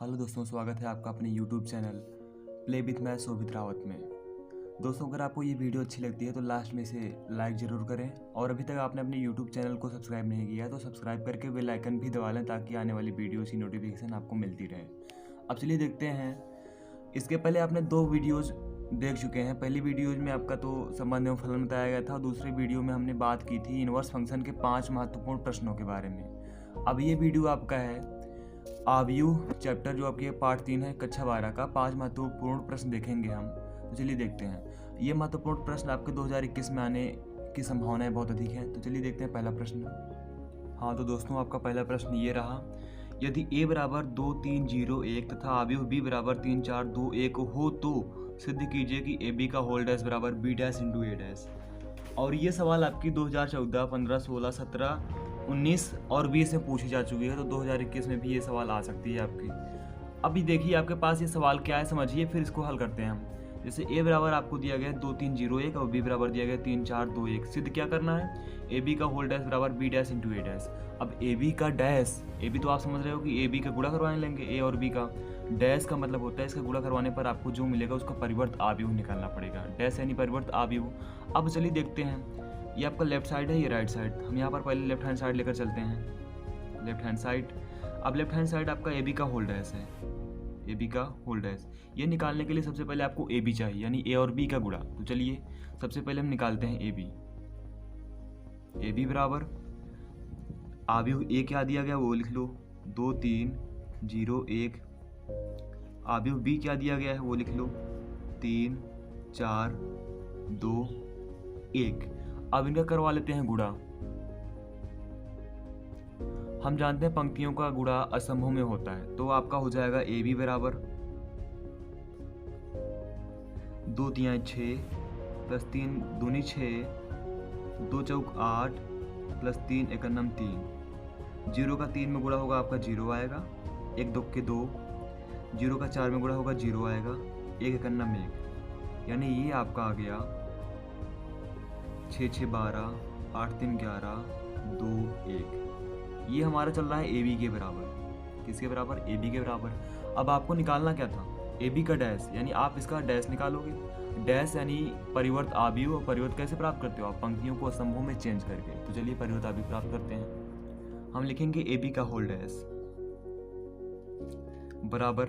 Hello दोस्तों, स्वागत है आपका अपने YouTube चैनल प्ले विथ मैं शोभित रावत में। दोस्तों, अगर आपको ये वीडियो अच्छी लगती है तो लास्ट में इसे लाइक ज़रूर करें और अभी तक आपने अपने YouTube चैनल को सब्सक्राइब नहीं किया है तो सब्सक्राइब करके बेल आइकन भी दबा लें ताकि आने वाली वीडियोज़ की नोटिफिकेशन आपको मिलती रहे। अब चलिए देखते हैं। इसके पहले आपने 2 वीडियोज़ देख चुके हैं। पहली वीडियोज़ में आपका तो संबंध एवं फलन बताया गया था। दूसरी वीडियो में हमने बात की थी इनवर्स फंक्शन के 5 महत्वपूर्ण प्रश्नों के बारे में। अब ये वीडियो आपका है आव्यूह चैप्टर, जो आपके पार्ट 3 है कक्षा 12 का। 5 महत्वपूर्ण प्रश्न देखेंगे हम। तो चलिए देखते हैं। ये महत्वपूर्ण प्रश्न आपके 2021 में आने की संभावनाएं बहुत अधिक हैं। तो चलिए देखते हैं पहला प्रश्न। हाँ तो दोस्तों, आपका पहला प्रश्न ये रहा, यदि a बराबर 2 3 0 1 तथा आव्यूह b बराबर 3 4 2 1 हो तो सिद्ध कीजिए कि ab का होल डैश बराबर b dash into a dash. और ये सवाल आपकी 2014, 15, 16, 17, 19 और 20 में पूछी जा चुकी है। तो 2021 में भी ये सवाल आ सकती है आपकी। अभी देखिए आपके पास ये सवाल क्या है, समझिए, फिर इसको हल करते हैं हम। जैसे a बराबर आपको दिया गया है 2 3 0 1 और b बराबर दिया गया 3 4 2 1। सिद्ध क्या करना है? ab का होल डैश बराबर b dash into a dash. अब ab का डैश, ab तो आप समझ रहे हो कि ab का गुणा करवाने लेंगे, a और b का। डैश का मतलब होता है इसका गुणा करवाने पर आपको जो मिलेगा उसका परिवर्त आव्यूह निकालना पड़ेगा। डैश यानी परिवर्त आव्यूह। अब चलिए देखते हैं। ये आपका लेफ्ट साइड है, ये राइट साइड। हम यहाँ पर पहले लेफ्ट हैंड साइड लेकर चलते हैं। Left hand side. अब लेफ्ट हैंड साइड आपका ए बी का होल डैश है, ए बी का होल डैश। ये निकालने के लिए सबसे पहले आपको ए बी चाहिए, यानी ए और बी का गुणा। तो चलिए सबसे पहले हम निकालते हैं ए बी। ए बी बराबर आव्यूह ए क्या दिया गया वो लिख लो, 2 3 0 1। आव्यूह बी क्या दिया गया है वो लिख लो, 3 4 2 1। अब इनका करवा लेते हैं गुणा। हम जानते हैं पंक्तियों का गुणा असमूह में होता है। तो आपका हो जाएगा ए बी बराबर 2 तिहाई 6 प्लस 3 दूनी 6, 2 चौक 8 प्लस 3 एकन्नम 3। 0 का 3 में गुणा होगा आपका 0 आएगा, 1 2 के 2। 0 का 4 में गुणा होगा 0 आएगा, 1 एकन्नम 1। यानी ये आपका आ गया 6 6 12 8 3 11 2 1। ये हमारा चल रहा है ए बी के बराबर। किसके बराबर? ए बी के बराबर। अब आपको निकालना क्या था? ए बी का डैश, यानी आप इसका डैश निकालोगे। डैश यानी परिवर्त आव्यूह। और परिवर्त कैसे प्राप्त करते हो आप? पंक्तियों को असमूह में चेंज करके। तो चलिए परिवर्त आव्यूह प्राप्त करते हैं। हम लिखेंगे ए बी का होल डैश बराबर,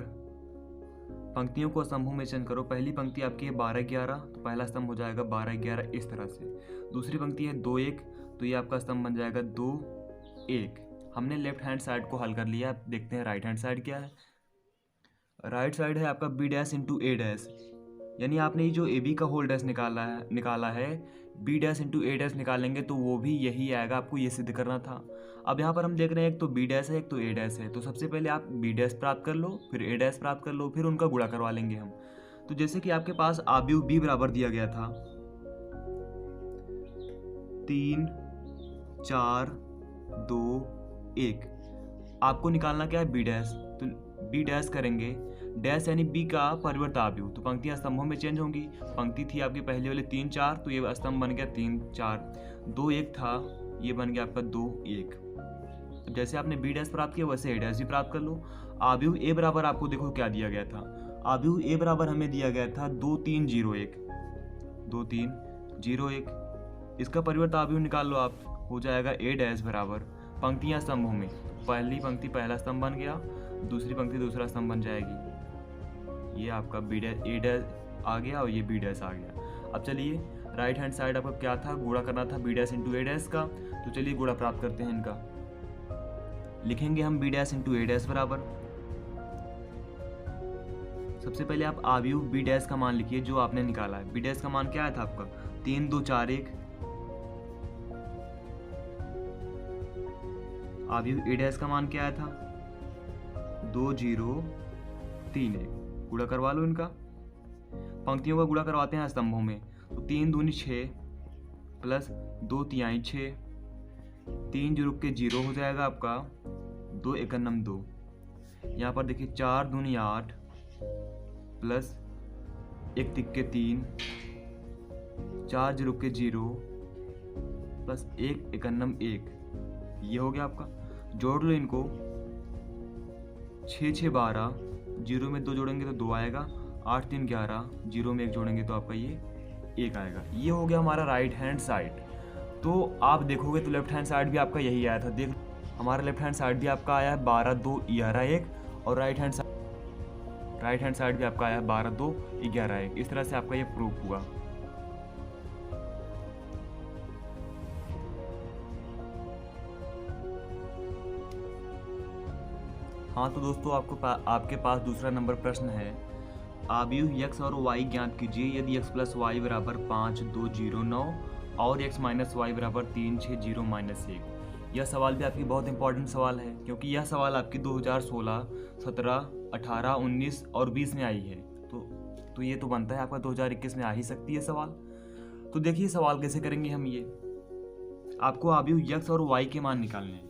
पंक्तियों को समूह में चयन करो। पहली पंक्ति आपकी है 12 11, तो पहला स्तंभ हो जाएगा 12 11 इस तरह से। दूसरी पंक्ति है 2 1, तो ये आपका स्तंभ बन जाएगा 2 1। हमने लेफ्ट हैंड साइड को हल कर लिया। अब देखते हैं राइट हैंड साइड क्या है। राइट साइड है आपका बी डैश इंटू ए डैश, यानी आपने ये जो ए बी का होल डैश निकाला है बी डैश इंटू ए डैश निकालेंगे तो वो भी यही आएगा। आपको ये सिद्ध करना था। अब यहाँ पर हम देख रहे हैं एक तो बी डैश है एक तो ए डैश है। तो सबसे पहले आप बी डैश प्राप्त कर लो, फिर ए डैश प्राप्त कर लो, फिर उनका गुणा करवा लेंगे हम। तो जैसे कि आपके पास आव्यूह बी बराबर दिया गया था 3 4 2 1। आपको निकालना क्या है? B dash. तो बी डैश करेंगे, डैश यानी बी का परिवर्त आव्यूह। तो पंक्तियां स्तंभों में चेंज होंगी। पंक्ति थी आपकी पहले वाले 3 4, तो ये स्तंभ बन गया 3 4। 2 1 था, ये बन गया आपका 2 1। अब जैसे आपने बी डैश प्राप्त किया वैसे ए डैश भी प्राप्त कर लो। आव्यूह ए बराबर आपको देखो क्या दिया गया था। आव्यूह ए बराबर हमें दिया गया था 2 3 0 1, 2 3 0 1। इसका परिवर्त आव्यूह निकाल लो आप, हो जाएगा ए डैश बराबर पंक्तियां स्तंभों में। पहली पंक्ति पहला स्तंभ बन गया, दूसरी पंक्ति दूसरा स्तंभ बन जाएगी। ये आपका बी डैश ए डैश आ गया और ये बी डैश आ गया। अब चलिए राइट हैंड साइड आपका क्या था? गुणा करना था बी डैश इंटू ए डैश का। तो चलिए गुणा प्राप्त करते हैं इनका। लिखेंगे हम बी डैश इंटू ए डैश बराबर, सबसे पहले आप आव्यूह बी डैश का मान लिखिए जो आपने निकाला है। बी डैश का मान क्या आया था आपका? 3 2 4 1। आव्यूह ए डैश का मान क्या आया था? 2 0 3 1। गुणा करवा लो इनका। पंक्तियों का गुणा करवाते हैं स्तंभों में। तो 3 दूनी 6 प्लस 2 तिहाई 6, 3 0 के 0 हो जाएगा आपका 2 एकन्नम 2। यहाँ पर देखिए 4 दूनी 8 प्लस 1 तिक्के 3, 4 0 के 0 प्लस 1 एकन्नम 1। ये हो गया आपका। जोड़ लो इनको, 6 6 12 जीरो में 2 जोड़ेंगे तो 2 आएगा, 8 3 11, जीरो में 1 जोड़ेंगे तो आपका ये 1 आएगा। ये हो गया हमारा राइट हैंड साइड। तो आप देखोगे तो लेफ्ट हैंड साइड भी आपका यही आया था। देख हमारा लेफ्ट हैंड साइड भी आपका आया है 12 2 11 1, और राइट हैंड साइड भी आपका आया है 12 2 11 1। इस तरह से आपका ये प्रूफ हुआ। हाँ तो दोस्तों आपके पास दूसरा नंबर प्रश्न है। आव्यूह x और y ज्ञात कीजिए यदि x प्लस वाई बराबर 5 2 0 9 और x माइनस वाई बराबर 3 6 0 माइनस 1। यह सवाल भी आपकी बहुत इंपॉर्टेंट सवाल है, क्योंकि यह सवाल आपकी 2016, 17, 18, 19 और 20 में आई है। तो ये तो बनता है आपका 2021 में आ ही सकती है सवाल। तो देखिए सवाल कैसे करेंगे हम। ये आपको आव्यूह x और y के मान निकालने हैं।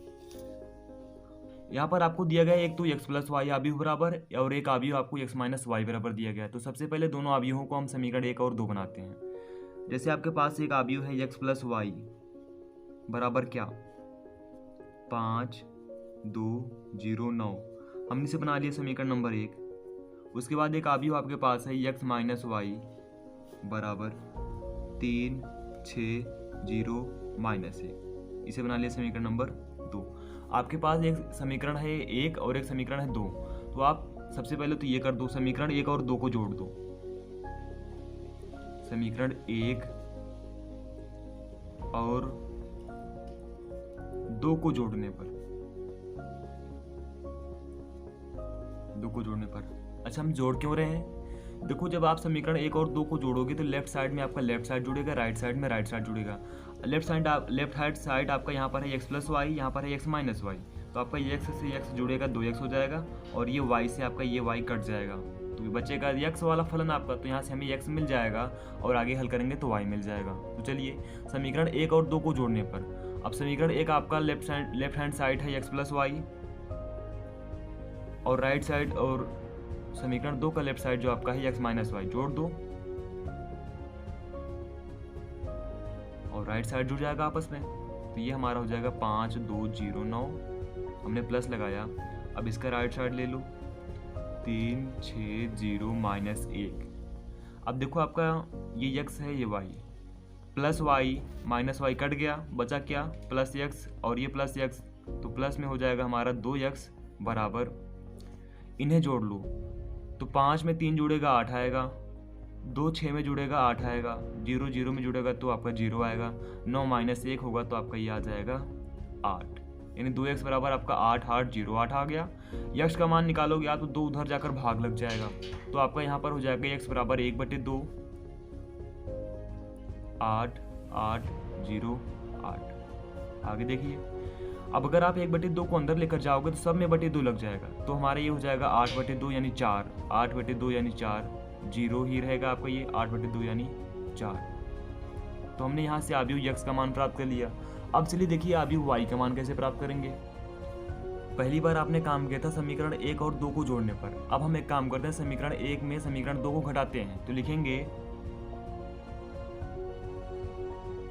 यहाँ पर आपको दिया गया एक तो x प्लस वाई आव्यूह बराबर, और एक आव्यूह आपको x माइनस वाई बराबर दिया गया है। तो सबसे पहले दोनों आव्यूहों को हम समीकरण 1 और 2 बनाते हैं। जैसे आपके पास एक आव्यूह है x प्लस वाई बराबर क्या, 5 2 0 9, हमने इसे बना लिया समीकरण नंबर 1। उसके बाद एक आव्यूह आपके पास है x माइनस वाई बराबर 3 6 0 माइनस 1, इसे बना लिया समीकरण नंबर 2। आपके पास एक समीकरण है 1 और एक समीकरण है 2। तो आप सबसे पहले तो ये कर दो, समीकरण 1 और 2 को जोड़ दो। समीकरण 1 और 2 को जोड़ने पर अच्छा हम जोड़ क्यों रहे हैं? देखो जब आप समीकरण 1 और 2 को जोड़ोगे तो लेफ्ट साइड में आपका लेफ्ट साइड जुड़ेगा, राइट साइड में राइट साइड जुड़ेगा। लेफ्ट हैंड साइड आपका यहाँ पर है x प्लस वाई, यहाँ पर है x माइनस वाई। तो आपका ये x से x जुड़ेगा 2x हो जाएगा, और ये y से आपका ये y कट जाएगा, तो बचेगा x वाला फलन आपका। तो यहाँ से हमें x मिल जाएगा, और आगे हल करेंगे तो y मिल जाएगा। तो चलिए समीकरण 1 और 2 को जोड़ने पर, अब समीकरण 1 आपका लेफ्ट हैंड साइड है x प्लस वाई, और राइट साइड और समीकरण 2 का लेफ्ट साइड जो आपका है x माइनस वाई, जोड़ दो और राइट साइड जुड़ जाएगा आपस में। तो ये हमारा हो जाएगा 5 2 0 9, हमने प्लस लगाया। अब इसका राइट साइड ले लो, 3 6 0 माइनस 1। अब देखो आपका ये x है, ये y, plus y minus y cut गया, बचा क्या, प्लस x, और ये प्लस x, तो प्लस में हो जाएगा हमारा 2x बराबर, इन्हें जोड़ लो तो 5 में 3 जुड़ेगा 8 आएगा, 2 6 में जुड़ेगा 8 आएगा, 0 0 में जुड़ेगा तो आपका 0 आएगा, 9 माइनस 1 होगा तो आपका ये आ जाएगा 8, यानी 2x बराबर आपका 8 8 0 8 आ गया। x का मान निकालोगे आप तो 2 उधर जाकर भाग लग जाएगा, तो आपका यहाँ पर हो जाएगा x बराबर 1/2, 8 8 0 8। आगे देखिए, अब अगर आप 1/2 को अंदर लेकर जाओगे तो सब में 2 लग जाएगा, तो हमारा ये हो जाएगा 8/2 यानी 4, 8/2 यानी 4, 0 ही रहेगा आपका ये 8/2 यानी 4। तो हमने यहाँ से आव्यूह x का मान प्राप्त कर लिया। अब चलिए देखिए आव्यूह y का मान कैसे प्राप्त करेंगे। पहली बार आपने काम किया था समीकरण 1 और 2 को जोड़ने पर। अब हम एक काम करते हैं, समीकरण 1 में समीकरण 2 को घटाते हैं। तो लिखेंगे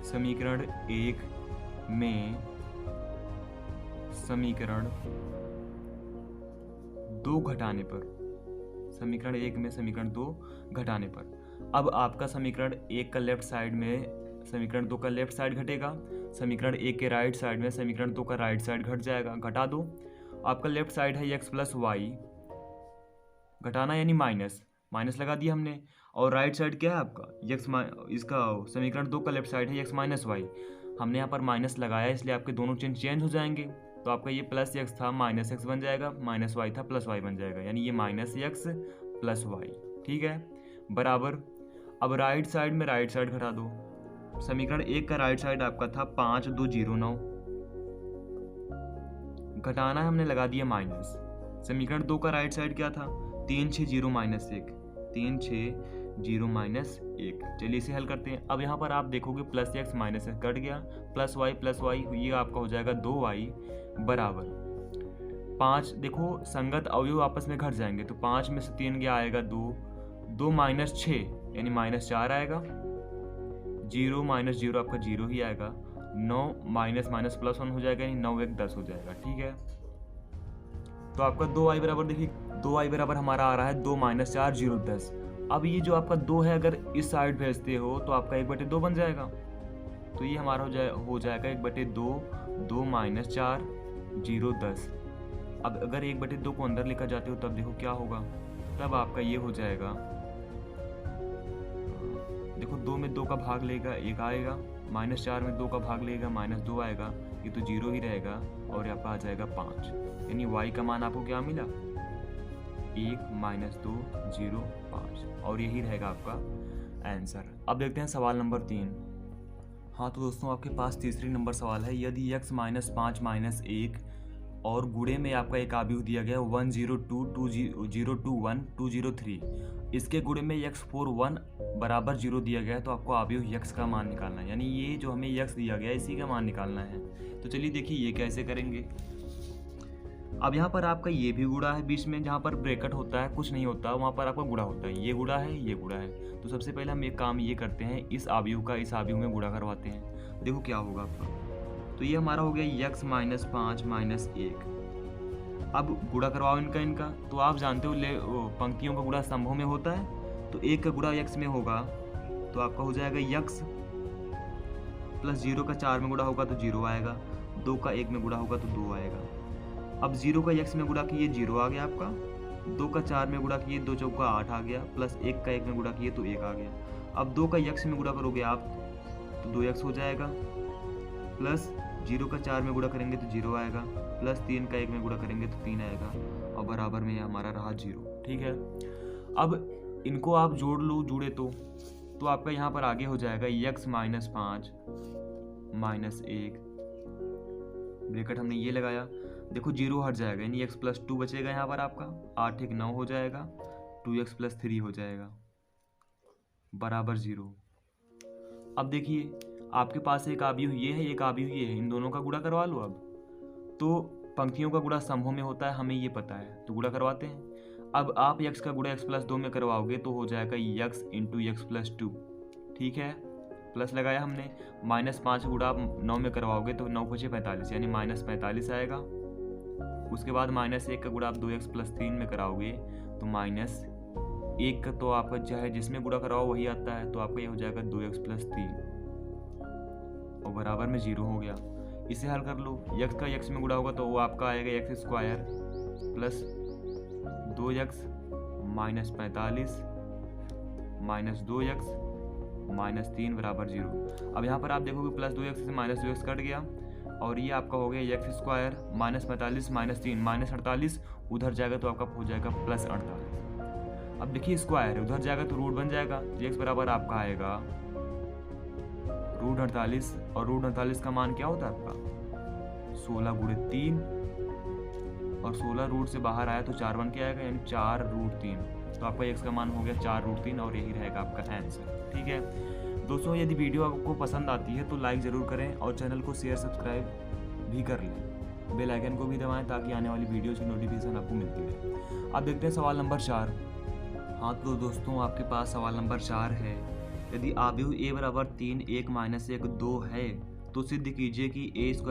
समीकरण 1 में समीकरण 2 घटाने पर, समीकरण 1 में समीकरण 2 घटाने पर, अब आपका समीकरण 1 का लेफ्ट साइड में समीकरण 2 का लेफ्ट साइड घटेगा, समीकरण 1 के राइट साइड में समीकरण 2 का राइट साइड घट जाएगा। घटा दो, आपका लेफ्ट साइड है x प्लस वाई, घटाना यानी माइनस, माइनस लगा दिया हमने, और राइट साइड क्या है आपका इसका समीकरण 2 का लेफ्ट साइड है x माइनस वाई, हमने यहाँ पर माइनस लगाया इसलिए आपके दोनों चिन्ह चेंज हो जाएंगे। तो आपका ये प्लस x था माइनस x बन जाएगा, माइनस y था प्लस y बन जाएगा, यानी ये माइनस x प्लस y, ठीक है, बराबर। अब राइट साइड में राइट साइड घटा दो, समीकरण 1 का राइट साइड आपका था 5 2 0 9, घटाना हमने लगा दिया माइनस, समीकरण 2 का राइट साइड क्या था 3 6 0 माइनस 1, 3 6 0 माइनस 1। चलिए इसे हल करते हैं। अब यहाँ पर आप देखोगे plus x minus x cut गया, प्लस y ये आपका हो जाएगा 2y बराबर 5। देखो संगत अवयव आपस में घट जाएंगे, तो 5 में से 3 गया आएगा 2, 2 माइनस 6 यानी माइनस 4 आएगा, 0 माइनस 0 आपका 0 ही आएगा, 9 माइनस माइनस प्लस 1 हो जाएगा, यानी 9 1 10 हो जाएगा, ठीक है। तो आपका 2y बराबर देखिए 2i बराबर हमारा आ रहा है 2 माइनस 4 0 10। अब ये जो आपका 2 है अगर इस साइड भेजते हो तो आपका 1/2 बन जाएगा। तो ये हमारा हो जाएगा 1/2 2 माइनस 4 0 10। अब अगर 1/2 को अंदर लेकर जाते हो तब देखो क्या होगा, तब आपका ये हो जाएगा, देखो 2 में 2 का भाग लेगा 1 आएगा, -4 में 2 का भाग लेगा -2 आएगा, ये तो 0 ही रहेगा और यहाँ पर आ जाएगा 5। यानी y का मान आपको क्या मिला, 1 - 2 0 5, और यही रहेगा आपका आंसर। अब देखते हैं सवाल नंबर 3। हाँ तो दोस्तों आपके पास तीसरी नंबर सवाल है, यदि x - 5 - 1 और गुणे में आपका एक आव्यूह दिया गया 102 201 203, इसके गुणे में x4 1 बराबर 0 दिया गया है, तो आपको आव्यूह x का मान निकालना है। यानी ये जो हमें x दिया गया है इसी का मान निकालना है। तो चलिए देखिए ये कैसे करेंगे। अब यहाँ पर आपका ये भी गुणा है, बीच में जहाँ पर ब्रैकेट होता है कुछ नहीं होता वहाँ पर आपका गुणा होता है, ये गुणा है ये गुणा है। तो सबसे पहले हम एक काम ये करते हैं, इस आव्यूह का इस आव्यूह में गुणा करवाते हैं, देखो क्या होगा आपका। तो ये हमारा हो गया x - 5 - 1। अब गुणा करवाओ इनका। तो आप जानते हो पंक्तियों का गुणा स्तंभों में होता है, तो 1 का गुणा x में होगा तो आपका हो जाएगा x प्लस 0 का 4 में गुणा होगा तो 0 आएगा, 2 का 1 में गुणा होगा तो 2 आएगा। अब 0 का x में गुणा किए 0 आ गया आपका, 2 का 4 में गुणा किए 2 चौका 8 आ गया, प्लस 1 का 1 में गुणा किए तो 1 आ गया। अब 2 का x में गुणा करोगे आप तो 2x हो जाएगा, प्लस 0 का 4 में गुणा करेंगे तो 0 आएगा, प्लस 3 का 1 में गुणा करेंगे तो 3 आएगा, और बराबर में हमारा रहा 0। ठीक है, अब इनको आप जोड़ लो जुड़े तो आपका यहाँ पर आगे हो जाएगा x - 5 - 1, ब्रैकेट हमने ये लगाया, देखो 0 हट जाएगा यानी x + 2 बचेगा यहाँ पर आपका, 8 × 9 हो जाएगा, 2x + 3 हो जाएगा बराबर 0। अब देखिए आपके पास एक आव्यूह ये है एक आव्यूह ये है, इन दोनों का गुणा करवा लो। अब तो पंक्तियों का गुणा स्तंभों में होता है, हमें ये पता है, तो गुणा करवाते हैं। अब आप x का गुणा x + 2 में करवाओगे तो हो जाएगा x × x + 2। ठीक है, प्लस लगाया हमने, -5 गुणा आप 9 में करवाओगे तो 9 × 5 = 45 यानी -45 आएगा। उसके बाद -1 का गुणा आप 2x + 3 में कराओगे तो -1 का तो आपका चाहे जिसमें गुणा कराओ वही आता है, तो आपका ये हो जाएगा 2x + 3 और बराबर में 0 हो गया। इसे हल कर लो, x का x में गुणा होगा तो वो आपका आएगा x² प्लस 2x - 45 - 2x - 3 बराबर 0। अब यहाँ पर आप देखोगे प्लस 2x से -2x कट गया और ये आपका हो गया x² - 45 - 3 -48, उधर जाएगा तो आपका हो जाएगा +48। अब देखिए स्क्वायर है, उधर जाएगा तो रूट बन जाएगा, x बराबर आपका आएगा √48, और √48 का मान क्या होता है आपका 16 × 3, और 16 रूट से बाहर आया तो 4 बन के आएगा यानी 4√3। तो आपका x का मान हो गया 4√3 और यही रहेगा आपका आंसर। ठीक है दोस्तों, यदि वीडियो आपको पसंद आती है तो लाइक ज़रूर करें और चैनल को शेयर सब्सक्राइब भी कर लें, बेल आइकन को भी दबाएं ताकि आने वाली वीडियोज़ की नोटिफिकेशन आपको मिलती रहे। अब देखते हैं सवाल नंबर 4। हाँ तो दोस्तों आपके पास सवाल नंबर 4 है, यदि आव्यूह a बराबर 3 1 - 1 2 है तो सिद्ध कीजिए कि a² -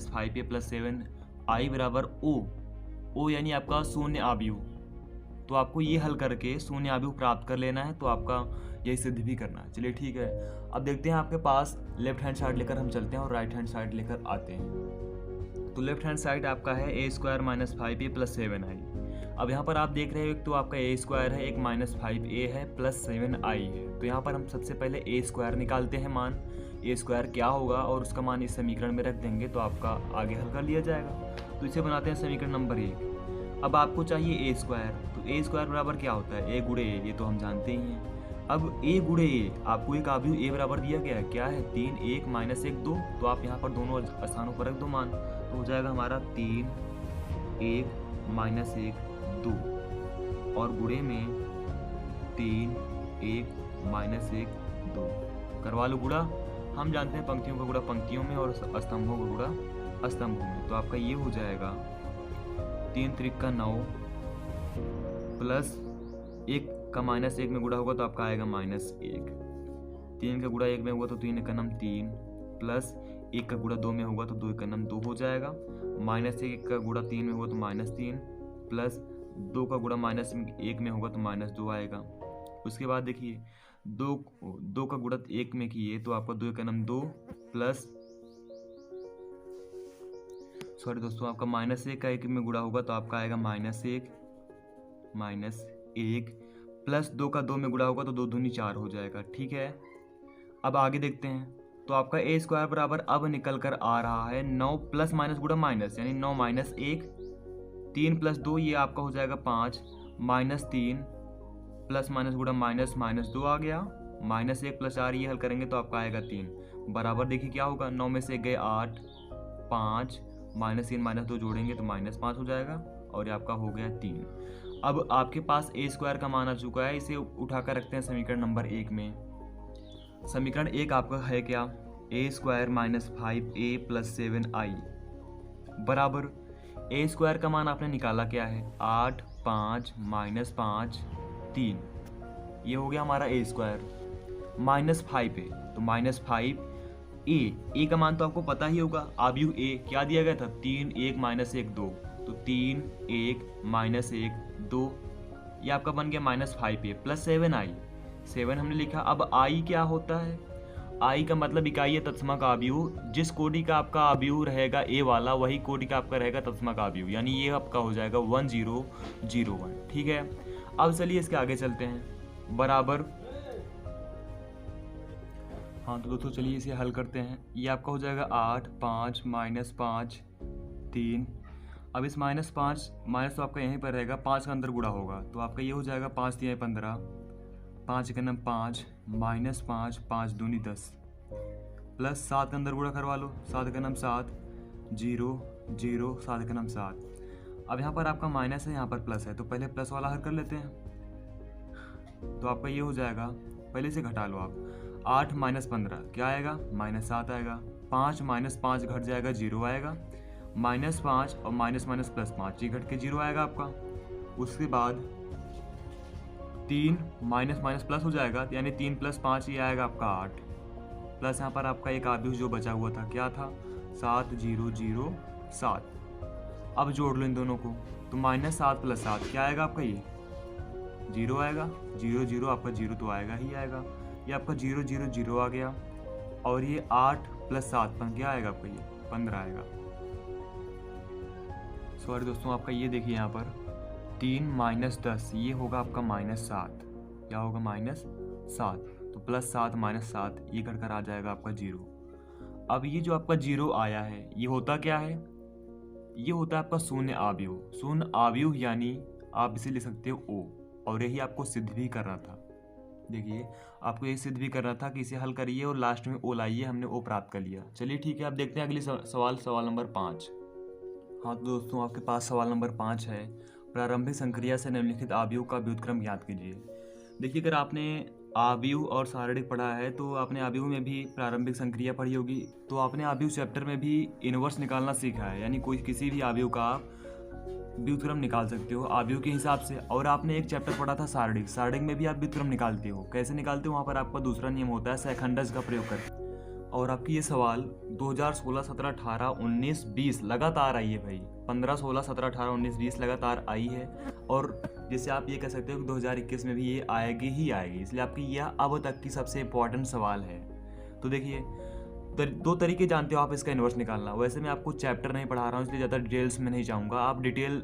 5a + 7 i बराबर o यानी आपका शून्य आव्यूह। तो आपको ये हल करके शून्य आव्यूह प्राप्त कर लेना है, तो आपका यही सिद्ध भी करना है। चलिए ठीक है, अब देखते हैं आपके पास लेफ्ट हैंड साइड लेकर हम चलते हैं और राइट हैंड साइड लेकर आते हैं। तो लेफ्ट हैंड साइड आपका है a² - 5a + 7i। अब यहाँ पर आप देख रहे हो एक तो आपका a² है, एक -5a है प्लस 7i है। तो यहाँ पर हम सबसे पहले a² निकालते हैं मान, a² क्या होगा और उसका मान इस समीकरण में रख देंगे तो आपका आगे हल कर लिया जाएगा। तो इसे बनाते हैं समीकरण नंबर 1। अब आपको चाहिए a², तो a² बराबर क्या होता है a × a, ये तो हम जानते ही हैं। अब a × a आपको एक आव्यूह a बराबर दिया गया है, क्या है 3 1 - 1 2, तो आप यहाँ पर दोनों स्थानों पर रख दो मान, तो हो जाएगा हमारा 3 1 - 1 2 और गुणे में 3 1 - 1 2 करवा लो गुणा। हम जानते हैं पंक्तियों का गुणा पंक्तियों में और स्तंभों का गुणा स्तंभों में, तो आपका ये हो जाएगा 3 × 3 = 9 प्लस 1 का -1 में गुणा होगा तो आपका आएगा -1, 3 का गुणा 1 में होगा तो 3 × 9 3 प्लस 1 का गुणा 2 में होगा तो 2 × 9 2 हो जाएगा, -1 का गुणा 3 में होगा तो -3 प्लस 2 का गुणा -1 में होगा तो -2 आएगा। उसके बाद देखिए 2 का गुणा 1 में किए तो आपका 2 का नम 2 प्लस सॉरी दोस्तों, आपका -1 का 1 में गुणा होगा तो आपका आएगा -1 प्लस 2 का 2 में गुणा होगा तो 2 दूनी 4 हो जाएगा। ठीक है, अब आगे देखते हैं। तो आपका ए स्क्वायर बराबर अब निकल कर आ रहा है 9 प्लस माइनस गुणा माइनस, यानी 9 -1, 3 प्लस 2 ये आपका हो जाएगा 5, -3 प्लस माइनस गुणा माइनस -2 आ गया, -1 प्लस 4 ये हल करेंगे तो आपका आएगा 3 बराबर। देखिए क्या होगा, 9 में से गए 8, 5 -3 -2 जोड़ेंगे तो -5 हो जाएगा और ये आपका हो गया 3। अब आपके पास ए स्क्वायर का मान आ चुका है, इसे उठाकर रखते हैं समीकरण नंबर 1 में। समीकरण 1 आपका है क्या, ए स्क्वायर -5a + 7i बराबर ए स्क्वायर का मान आपने निकाला क्या है 8, 5 -5 3, ये हो गया हमारा ए स्क्वायर। -5 है तो -5 ए का मान तो आपको पता ही होगा, आव्यूह ए क्या दिया गया था 3 1 -1 2, तो 3 1 -1 2, ये आपका बन गया -5a + 7i, 7 हमने लिखा। अब आई क्या होता है, आई का मतलब इकाई है तत्समक आव्यूह, जिस कोटि का आपका आव्यूह रहेगा ए वाला वही कोटि का आपका रहेगा तत्समक आव्यूह, यानी ये आपका हो जाएगा 1001। ठीक है, अब चलिए इसके आगे चलते हैं बराबर। हाँ तो दोस्तों चलिए इसे हल करते हैं। ये आपका हो जाएगा 8 5 -5 3, अब इस -5 माइनस तो आपका यहीं पर रहेगा, 5 का अंदर गुणा होगा तो आपका ये हो जाएगा 5 3 15, 5 का नम 5 -5 5 दूनी 10 प्लस 7 का अंदर गुणा करवा लो, 7 का नम 7 0 0 7 का नम 7। अब यहाँ पर आपका माइनस है, यहाँ पर प्लस है, तो पहले प्लस वाला हल कर लेते हैं। तो आपका ये हो जाएगा, पहले से घटा लो आप, 8 -15 क्या आएगा -7 आएगा, 5 -5 घट जाएगा 0 आएगा, -5 और माइनस +5 ये घट के 0 आएगा आपका। उसके बाद 3 माइनस प्लस हो जाएगा, यानी 3 + 5 ये आएगा आपका 8, प्लस यहाँ पर आपका एक आव्यूह जो बचा हुआ था क्या था 7 0 0 7। अब जोड़ लो इन दोनों को, तो -7 + 7 क्या आएगा आपका, ये 0 आएगा, 0 0 आपका 0 तो आएगा ही आएगा, ये आपका 0 0 0 आ गया, और ये 8 + 7 पर क्या आएगा आपका, ये 15 आएगा। सॉरी दोस्तों, आपका ये देखिए यहाँ पर 3 - 10 ये होगा आपका -7, क्या होगा -7, तो +7 -7 ये कर कर आ जाएगा आपका 0। अब ये जो आपका 0 आया है ये होता क्या है, ये होता है आपका शून्य आव्यूह। शून्य आव्यूह यानी आप इसे लिख सकते हो O, और यही आपको सिद्ध भी करना था। देखिए आपको ये सिद्ध भी करना था कि इसे हल करिए और लास्ट में O लाइए, हमने O प्राप्त कर लिया। चलिए ठीक है, अब देखते हैं अगली सवाल नंबर 5। हाँ तो दोस्तों आपके पास सवाल नंबर 5 है, प्रारंभिक संक्रिया से निम्नलिखित आव्यूह का व्युत्क्रम ज्ञात कीजिए। देखिए अगर आपने आव्यूह और सारणिक पढ़ा है तो आपने आव्यूह में भी प्रारंभिक संक्रिया पढ़ी होगी, तो आपने आव्यूह चैप्टर में भी इनवर्स निकालना सीखा है, यानी कोई किसी भी आव्यूह का व्युत्क्रम निकाल सकते हो आव्यूह के हिसाब से। और आपने एक चैप्टर पढ़ा था सारणिक, सारणिक में भी आप व्युत्क्रम निकालते हो। कैसे निकालते हो, वहाँ पर आपका दूसरा नियम होता है सहखंडज का प्रयोग करके। और आपकी ये सवाल 2016, 17, 18, 19, 20 लगातार आई है भाई, 15, 16, 17, 18, 19, 20 लगातार आई है, और जैसे आप ये कह सकते हो कि 2021 में भी ये आएगी ही आएगी, इसलिए आपकी यह अब तक की सबसे इम्पोर्टेंट सवाल है। तो देखिए दो तरीके जानते हो आप इसका इन्वर्स निकालना। वैसे मैं आपको चैप्टर नहीं पढ़ा रहा हूँ इसलिए ज़्यादा डिटेल्स में नहीं जाऊँगा, आप डिटेल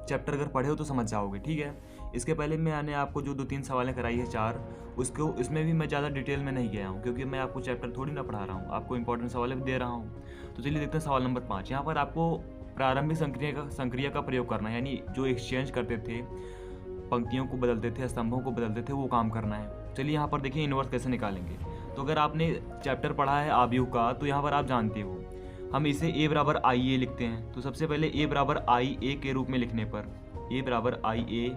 चैप्टर अगर पढ़े हो तो समझ जाओगे। ठीक है, इसके पहले मैंने आपको जो 2-3 सवालें कराई है 4, उसको इसमें भी मैं ज़्यादा डिटेल में नहीं गया हूँ, क्योंकि मैं आपको चैप्टर थोड़ी ना पढ़ा रहा हूँ, आपको इंपॉर्टेंट सवालें भी दे रहा हूँ। तो चलिए देखते हैं सवाल नंबर 5। यहाँ पर आपको प्रारंभिक संक्रिया का प्रयोग करना है, यानी जो एक्सचेंज करते थे, पंक्तियों को बदलते थे, स्तंभों को बदलते थे, वो काम करना है। चलिए यहाँ पर देखिए इन्वर्स कैसे निकालेंगे। तो अगर आपने चैप्टर पढ़ा है आव्यूह का तो यहाँ पर आप जानते हो हम इसे a = IA लिखते हैं। तो सबसे पहले a = IA के रूप में लिखने पर, a = IA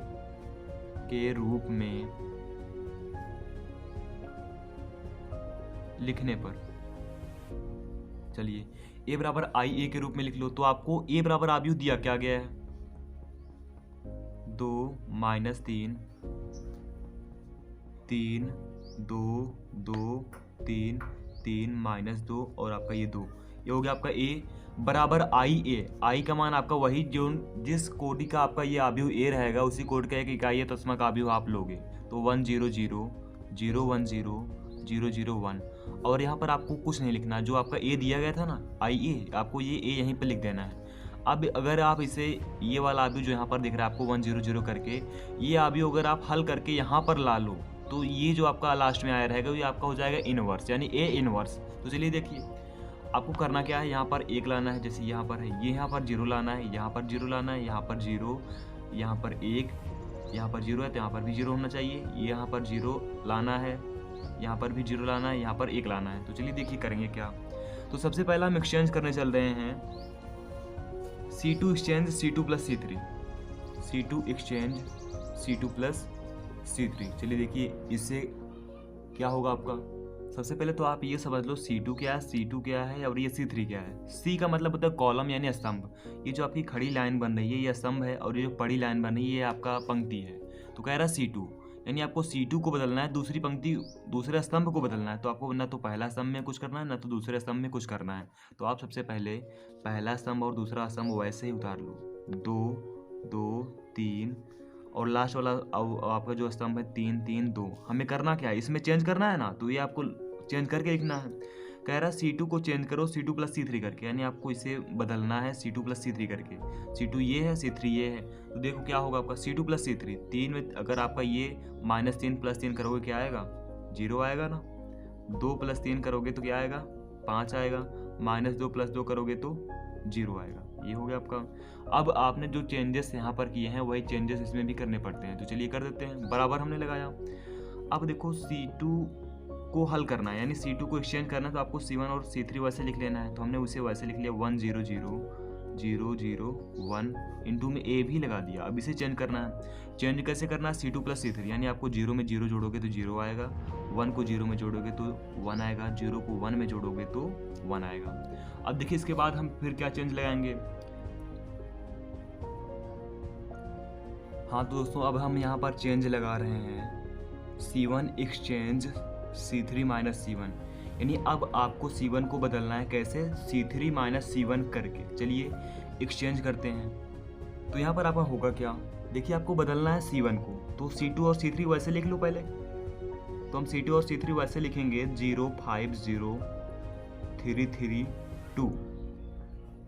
के रूप में लिखने पर, चलिए a = IA के रूप में लिख लो। तो आपको a बराबर आव्यूह दिया क्या गया है 2 - 3 3 2 2 3 3 - 2 और आपका ये 2, ये हो गया आपका a। बराबर आई ए। आई का मान आपका वही जो जिस कोटि का आपका ये आव्यूह ए रहेगा उसी कोटि का एक इकाई है, तो उसमें का आव्यूह आप लोगे। तो 1 0 0 0 1 0 0 0 1। और यहाँ पर आपको कुछ नहीं लिखना, जो आपका ए दिया गया था ना आई ए, आपको ये ए यहीं पर लिख देना है। अब अगर आप इसे ये वाला आव्यूह जो यहाँ पर दिख रहा है आपको 1 0 0 करके, ये आव्यूह अगर आप हल करके यहाँ पर ला लो तो ये जो आपका लास्ट में आया रहेगा ये आपका हो जाएगा इनवर्स, यानी ए इनवर्स। तो चलिए देखिए आपको करना क्या है, यहाँ पर एक लाना है, जैसे यहाँ पर है ये, यहाँ पर जीरो लाना है, यहाँ पर जीरो लाना है, यहाँ पर जीरो, यहाँ पर एक, यहाँ पर जीरो है तो यहाँ पर भी जीरो होना चाहिए, यहाँ पर जीरो लाना है, यहाँ पर भी जीरो लाना है, यहाँ पर एक लाना है। तो चलिए देखिए करेंगे क्या। तो सबसे पहला हम एक्सचेंज करने चल रहे हैं C2 exchange C2 plus C3, C2 exchange C2 plus C3। चलिए देखिए इससे क्या होगा आपका। सबसे पहले तो आप ये समझ लो C2 क्या है, C2 क्या है और ये C3 क्या है। C का मतलब होता है कॉलम यानी स्तंभ। ये जो आपकी खड़ी लाइन बन रही है ये स्तंभ है, और ये जो पड़ी लाइन बन रही है ये आपका पंक्ति है। तो कह रहा है C2, यानी आपको C2 को बदलना है, दूसरी पंक्ति दूसरे स्तंभ को बदलना है। तो आपको ना तो पहला स्तंभ में कुछ करना है ना तो दूसरे स्तंभ में कुछ करना है। तो आप सबसे पहले पहला स्तंभ और दूसरा स्तंभ वैसे ही उतार लो, 2 2 3, और लास्ट वाला आपका जो स्तंभ है 3 3 2। हमें करना क्या है, इसमें चेंज करना है ना, तो ये आपको चेंज करके लिखना है। कह रहा है C2 को चेंज करो C2 प्लस C3 करके, यानी आपको इसे बदलना है C2 प्लस C3 करके। C2 ये है, C3 ये है, तो देखो क्या होगा आपका C2 प्लस C3। 3 में अगर आपका ये -3 प्लस 3 करोगे क्या आएगा, 0 आएगा ना। 2 प्लस 3 करोगे तो क्या आएगा, 5 आएगा। -2 प्लस 2 करोगे तो 0 आएगा। ये हो गया आपका। अब आपने जो चेंजेस यहाँ पर किए हैं वही चेंजेस इसमें भी करने पड़ते हैं, तो चलिए कर देते हैं। बराबर हमने लगाया। अब देखो C2 को हल करना है, यानी C2 को एक्सचेंज करना है, तो आपको C1 और C3 वैसे लिख लेना है। तो हमने उसे वैसे लिख लिया 1 0 0 0 0 1, इंटू में ए भी लगा दिया। अब इसे चेंज करना है। चेंज कैसे करना है, C2 प्लस C3, यानी आपको 0 में 0 जोड़ोगे तो 0 आएगा, 1 को 0 में जोड़ोगे तो 1 आएगा, 0 को 1 में जोड़ोगे तो 1 आएगा। अब देखिए इसके बाद हम फिर क्या चेंज लगाएंगे। हाँ तो दोस्तों अब हम यहाँ पर चेंज लगा रहे हैं C1 exchange C3 minus C1, यानी अब आपको C1 को बदलना है कैसे, C3 माइनस C1 करके। चलिए एक्सचेंज करते हैं। तो यहाँ पर आपका होगा क्या, देखिए आपको बदलना है C1 को, तो C2 और C3 वैसे लिख लो पहले। तो हम C2 और C3 वैसे लिखेंगे 0 5 0 3 3 2।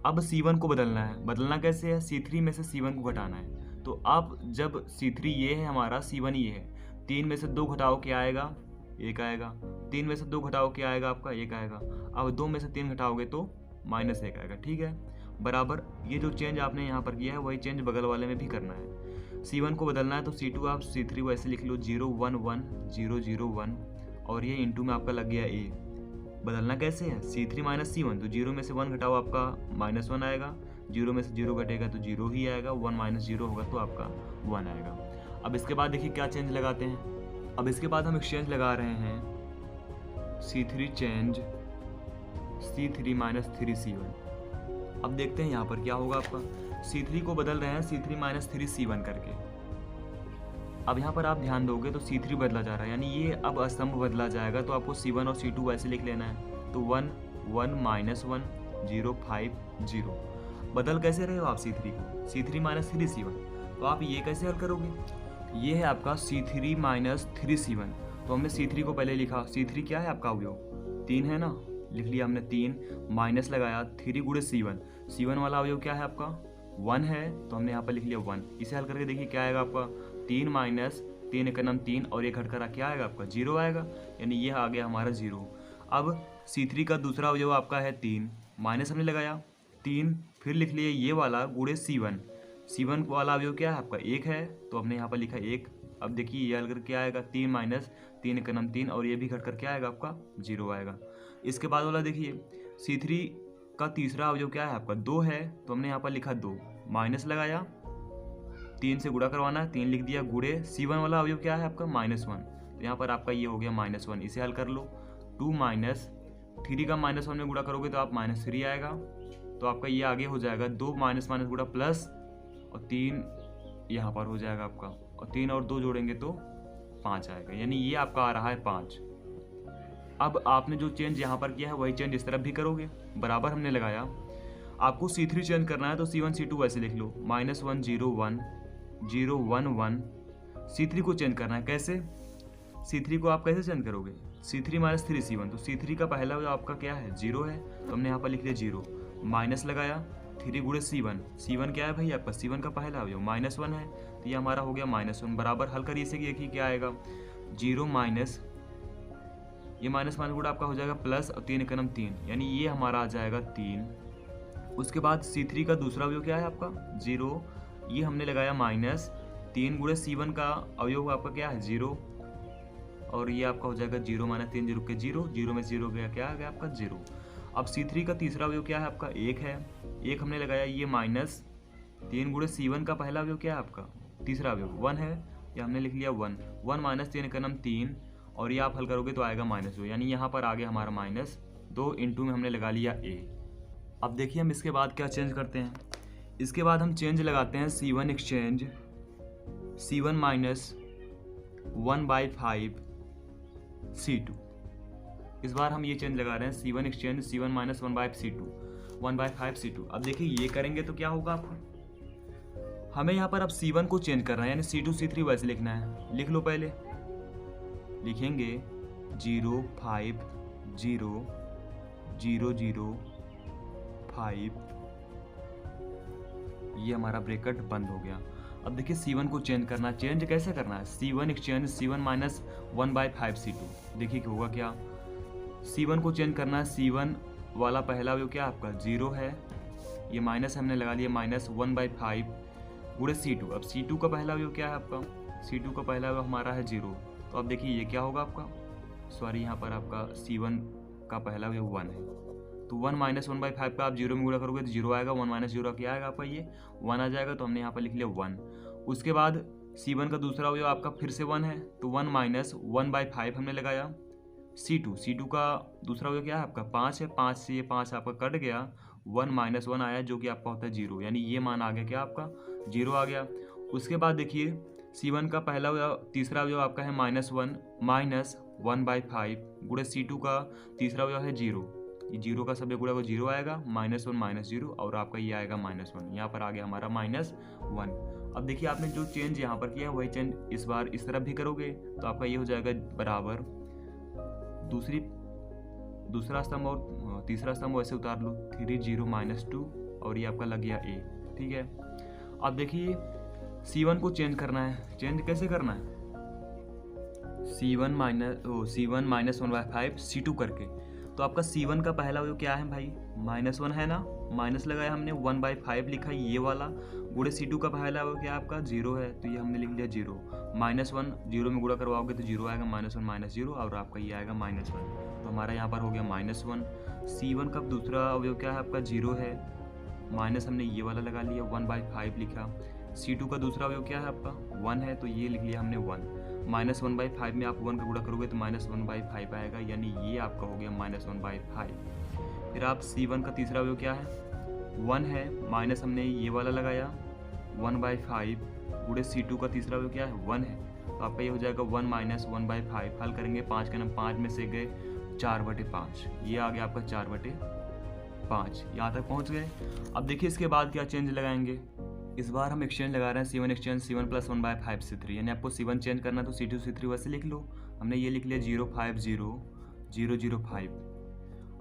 अब C1 को बदलना है, बदलना कैसे है, C3 में से C1 को घटाना है। तो अब जब C3 ये है हमारा, C1 ये है, 3 में से 2 घटाओ क्या आएगा, 1 आएगा। 3 में से 2 घटाओ क्या आएगा आपका, 1 आएगा। अब 2 में से 3 घटाओगे तो -1 आएगा, ठीक है। बराबर ये जो चेंज आपने यहाँ पर किया है वही चेंज बगल वाले में भी करना है। C1 को बदलना है तो C2 आप C3 वैसे लिख लो 0 1 1 0 0 1, और ये इंटू में आपका लग गया ए। बदलना कैसे है, C3 माइनस C1, तो 0 में से 1 घटाओ आपका -1 आएगा, 0 में से 0 घटेगा तो 0 ही आएगा, 1 माइनस 0 होगा तो आपका 1 आएगा। अब इसके बाद देखिए क्या चेंज लगाते हैं। अब इसके बाद हम एक्सचेंज लगा रहे हैं C3 change C3 minus 3 C1। अब देखते हैं यहाँ पर क्या होगा आपका। C3 को बदल रहे हैं C3 माइनस 3 C1 करके। अब यहाँ पर आप ध्यान दोगे तो C3 बदला जा रहा है, यानी ये अब स्तंभ बदला जाएगा, तो आपको C1 और C2 वैसे लिख लेना है। तो 1 1 -1 0 5 0। बदल कैसे रहे हो आप C3 को, C3 माइनस 3 C1। तो आप ये कैसे हल करोगे, ये है आपका C3 माइनस 3 C1। तो हमने C3 को पहले लिखा, C3 क्या है आपका अवयव 3 है ना, लिख लिया हमने 3, माइनस लगाया 3 गुणे C1। C1 वाला अवयव क्या है आपका 1 है, तो हमने यहाँ पर लिख लिया 1। इसे हल करके देखिए क्या आएगा आपका, 3 माइनस 3 का नाम 3, और ये घटकर क्या आएगा आपका 0 आएगा, यानी ये आ गया हमारा 0। अब C3 का दूसरा अवयव आपका है 3, माइनस हमने लगाया 3, फिर लिख लिए ये वाला गुणे C1। C1 वाला अवयव क्या है आपका 1 है, तो हमने यहाँ पर लिखा 1। अब देखिए ये हल कर क्या आएगा, 3 माइनस 3 का नाम 3, और ये भी घटकर क्या आएगा आपका 0 आएगा। इसके बाद वाला देखिए C3 का तीसरा अवयव क्या है आपका 2 है, तो हमने यहाँ पर लिखा 2, माइनस लगाया 3 से गुणा करवाना है, 3 लिख दिया, गुणे C1 वाला अवयव क्या है आपका -1, तो यहाँ पर आपका ये हो गया -1। इसे हल कर लो, 2 माइनस 3 का -1 में गुणा करोगे तो आप -3 आएगा, तो आपका ये आगे हो जाएगा 2 माइनस माइनस गुणा प्लस, और 3 यहाँ पर हो जाएगा आपका, और 3 और 2 जोड़ेंगे तो 5 आएगा, यानी ये आपका आ रहा है 5। अब आपने जो चेंज यहाँ पर किया है वही चेंज इस तरफ भी करोगे, बराबर हमने लगाया। आपको C3 चेंज करना है तो C1 C2 वैसे लिख लो, -1 0 1 0 1 1। C3 को चेंज करना है, कैसे? C3 को आप कैसे चेंज करोगे? C3 - 3 C1, तो C3 का पहला जो आपका क्या है, 0 है, तो हमने यहाँ पर लिख लिया 0, माइनस लगाया 3 गुणे C1। C1 क्या है भाई आपका? C1 का पहला अवयव -1 है, तो ये हमारा हो गया -1 बराबर। हल करिए इसे कि एक ही क्या आएगा, 0 माइनस ये माइनस गुणा आपका हो जाएगा प्लस और 3 एकम 3, यानी ये हमारा आ जाएगा 3। उसके बाद C3 का दूसरा अवयव क्या है आपका, 0, ये हमने लगाया -3 गुणे C1 का अवयव आपका क्या है, 0, और ये आपका हो जाएगा 0 - 3 0 के 0, 0 में 0 गया, क्या आ गया आपका 0। अब C3 का तीसरा अवयव क्या है आपका, 1 है, 1 हमने लगाया, ये -3 गुणे C1 का पहला अवयव क्या है आपका, तीसरा अवयव 1 है, या हमने लिख लिया 1 - 3 एकम 3, और ये आप हल करोगे तो आएगा -2, यानी यहाँ पर आ गया हमारा -2 इंटू में हमने लगा लिया a। अब देखिए हम इसके बाद क्या चेंज करते हैं, इसके बाद हम चेंज लगाते हैं C1 एक्सचेंज C1 - 1/5 C2। इस बार हम ये चेंज लगा रहे हैं, C1 एक्सचेंज C1 - 1/5 C2। अब देखिए ये करेंगे तो क्या होगा आपको, हमें यहाँ पर अब C1 को चेंज करना है, यानी C2 C3 वैसे लिखना है। लिख लो, पहले लिखेंगे 0 5 0 0 0 5, ये हमारा ब्रैकेट बंद हो गया। अब देखिए C1 को चेंज करना है, चेंज कैसे करना है, C1 एक्सचेंज C1 - 1/5 C2। देखिए कि होगा क्या, C1 को चेंज करना है, C1 वाला पहला अवयव क्या आपका 0 है, ये माइनस हमने लगा लिया -1/5 गुणे C2। अब C2 का पहला अवयव क्या है आपका, C2 का पहला अवयव हमारा है 0, तो अब देखिए ये क्या होगा आपका, सॉरी यहाँ पर आपका C1 का पहला अवयव 1 है, तो 1 - 1/5 का आप 0 में गुणा करोगे तो 0 आएगा, 1 - 0 क्या आएगा आपका, ये 1 आ जाएगा, तो हमने यहाँ पर लिख लिया 1। उसके बाद C1 का दूसरा अवयव आपका फिर से 1 है, तो 1 - 1/5 हमने लगाया। C2 का दूसरा अवयव क्या है आपका 5 है, 5 से ये 5 आपका कट गया, 1 - 1 आया जो कि आपका होता है 0, यानी ये मान आ गया क्या आपका 0 आ गया। उसके बाद देखिए C1 का पहला अवयव तीसरा अवयव आपका है -1 - 1/5 गुणे C2 का तीसरा अवयव है 0, 0 का सब गुणा को 0 आएगा, -1 -0, और आपका ये आएगा -1, यहाँ पर आ गया हमारा -1। अब देखिए आपने जो चेंज यहाँ पर किया है वही चेंज इस बार इस तरफ भी करोगे तो आपका ये हो जाएगा बराबर, दूसरा स्तंभ और तीसरा स्तंभ वैसे उतार लो, 3 0 -2, और ये आपका लग गया a, ठीक है। अब देखिए C1 को चेंज करना है, चेंज कैसे करना है, C1 - 1/5 C2 करके। तो आपका C1 का पहला अवयव क्या है भाई, -1 है ना, माइनस लगाया हमने, 1/5 लिखा ये वाला, गुणे C2 का पहला अवयव क्या आपका 0 है, तो ये हमने लिख लिया 0, -1 0 में गुणा करवाओगे तो 0 आएगा, -1 -0, और आपका ये आएगा -1, तो हमारा यहाँ पर हो गया -1। C1 का दूसरा अवयव क्या है आपका 0 है, माइनस हमने ये वाला लगा लिया, 1/5 लिखा। C2 का दूसरा अवयव क्या है आपका 1 है, तो ये लिख लिया हमने 1, -1/5 में आप 1 का गुणा करोगे तो -1/5 आएगा, यानी ये आपका हो गया -1/5। फिर आप C1 का तीसरा अवयव क्या है 1 है, माइनस हमने ये वाला लगाया 1/5 गुणे C2 का तीसरा अवयव क्या है 1 है, तो आपका ये हो जाएगा 1 - 1/5। हल करेंगे 5 का नाम 5 में से गए 4/5, ये आ गया आपका 4/5, यहाँ तक पहुँच गए। अब देखिए इसके बाद क्या चेंज लगाएंगे, इस बार हम एक्सचेंज लगा रहे हैं C1 एक्सचेंज C1 + 1/5 C3, यानी आपको C1 चेंज करना है तो C2 C3 वैसे लिख लो। हमने ये लिख लिया 0 5 0 0 0 5।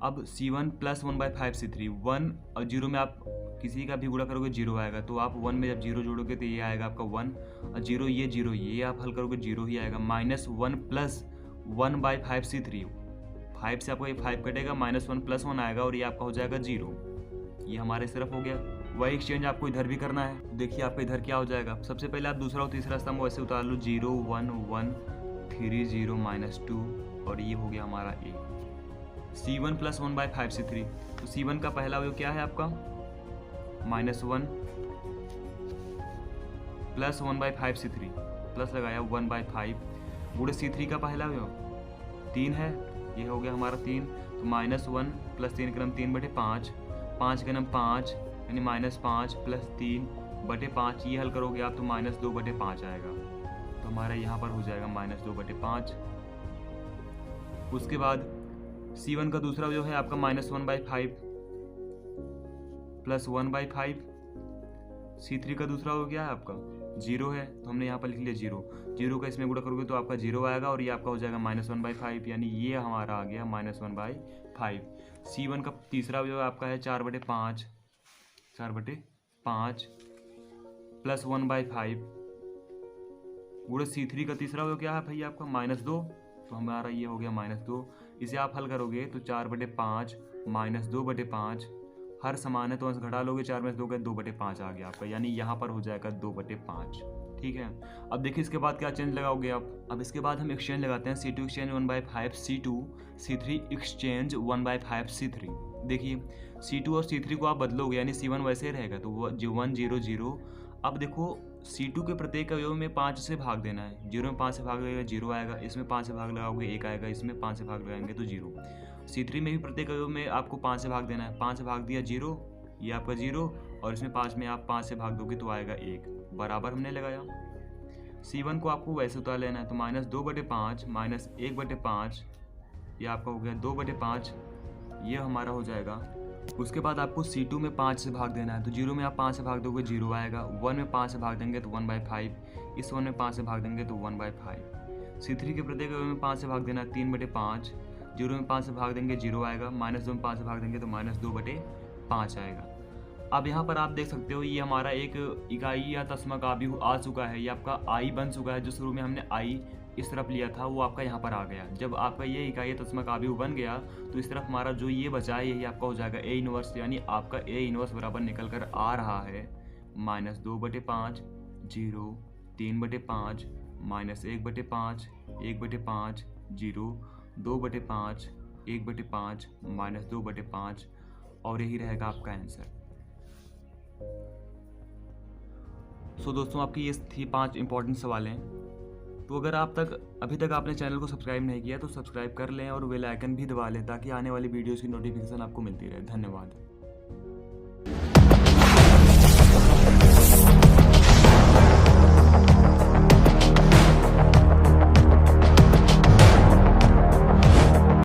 अब C1 + 1/5 C3, 1 और 0 में आप किसी का भी गुणा करोगे 0 आएगा, तो आप 1 में जब 0 जोड़ोगे तो ये आएगा आपका 1, और 0 ये आप हल करोगे 0 ही आएगा। -1 + 1/5 C3, 5 से आपको ये 5 कटेगा, -1 + 1 आएगा, और ये आपका हो जाएगा 0। ये हमारे तरफ हो गया। वही एक्सचेंज आपको इधर भी करना है। देखिए आपका इधर क्या हो जाएगा, सबसे पहले आप दूसरा और तीसरा स्तंभ वैसे उतार लो, 0 1 1 3 0 -2, और ये हो गया हमारा a। C1 + 1/5 C3, तो C1 का पहला अवयव क्या है आपका -1 + 1/5 C3, प्लस लगाया 1/5 गुणे C3 का पहला अवयव 3 है, ये हो गया हमारा 3, तो -1 + 3 क्रम 3/5, 5 का नाम 5, यानी -5 + 3/5, ये हल करोगे आप तो -2/5 आएगा, तो हमारा यहाँ पर हो जाएगा -2/5। उसके बाद C1 का दूसरा जो है आपका -1/5 प्लस 1/5। C3 का दूसरा हो गया है आपका 0 है, तो हमने यहाँ पर लिख लिया 0। 0 का इसमें गुणा करोगे तो आपका 0 आएगा और ये आपका हो जाएगा -1/5, यानी ये हमारा आ गया -1/5। C1 का तीसरा जो आपका है 4/5 प्लस 1/5 गुणा C3 का तीसरा हो गया है भाई आपका -2, तो हमारा ये हो गया -2। इसे आप हल करोगे तो 4/5 -2/5 हर समान है तो अंश घटा लोगे, 4 में से 2 गए 2/5 आ गया आपका, यानी यहाँ पर हो जाएगा 2/5। ठीक है, अब देखिए इसके बाद क्या चेंज लगाओगे आप। अब इसके बाद हम एक्सचेंज लगाते हैं, C2 exchange 1/5 C2, C3 exchange 1/5 C3। देखिए C2 और C3 को आप बदलोगे, यानी C1 वैसे ही रहेगा, तो वो 1 0 0। अब देखो C2 के प्रत्येक अवयव में 5 से भाग देना है। 0 में 5 से भाग लगेगा 0 आएगा, इसमें 5 से भाग लगाओगे 1 आएगा, इसमें 5 से भाग लगाएंगे तो 0। C3 में भी प्रत्येक अवयव में आपको 5 से भाग देना है। 5 से भाग दिया 0, ये आपका 0, और इसमें 5 में आप 5 से भाग दोगे तो आएगा 1, बराबर हमने लगाया। C1 को आपको वैसे उतार लेना है, तो -2/5 -1/5, ये आपका हो गया 2/5, ये हमारा हो जाएगा। उसके बाद आपको C2 में 5 से भाग देना है, तो 0 में आप 5 से भाग दोगे 0 आएगा, 1 में 5 से भाग देंगे तो 1/5, इस 1 में 5 से भाग देंगे तो 1/5। C3 के प्रत्येक अवयव में 5 से भाग देना है 3/5, 0 में 5 से भाग देंगे 0 आएगा, -2 में 5 से भाग देंगे तो -2/5 आएगा। अब यहाँ पर आप देख सकते हो ये हमारा एक इकाई या तस्मक आ चुका है, ये आपका आई बन चुका है। जो शुरू में हमने आई इस तरफ लिया था वो आपका यहाँ पर आ गया। जब आपका ये इकाई तस्मक आबिहु बन गया तो इस तरफ हमारा जो ये बचा है यही आपका हो जाएगा A इनवर्स, यानी आपका A इनवर्स बराबर निकल कर आ रहा है -2/5 0 3/5 -1/5 1/5 0 2/5 1/5 -2/5, और यही रहेगा आपका आंसर। सो दोस्तों आपकी ये थी 5 इंपॉर्टेंट सवाल हैं। तो अगर अभी तक आपने चैनल को सब्सक्राइब नहीं किया तो सब्सक्राइब कर लें और बेल आइकन भी दबा लें ताकि आने वाली वीडियोज़ की नोटिफिकेशन आपको मिलती रहे। धन्यवाद।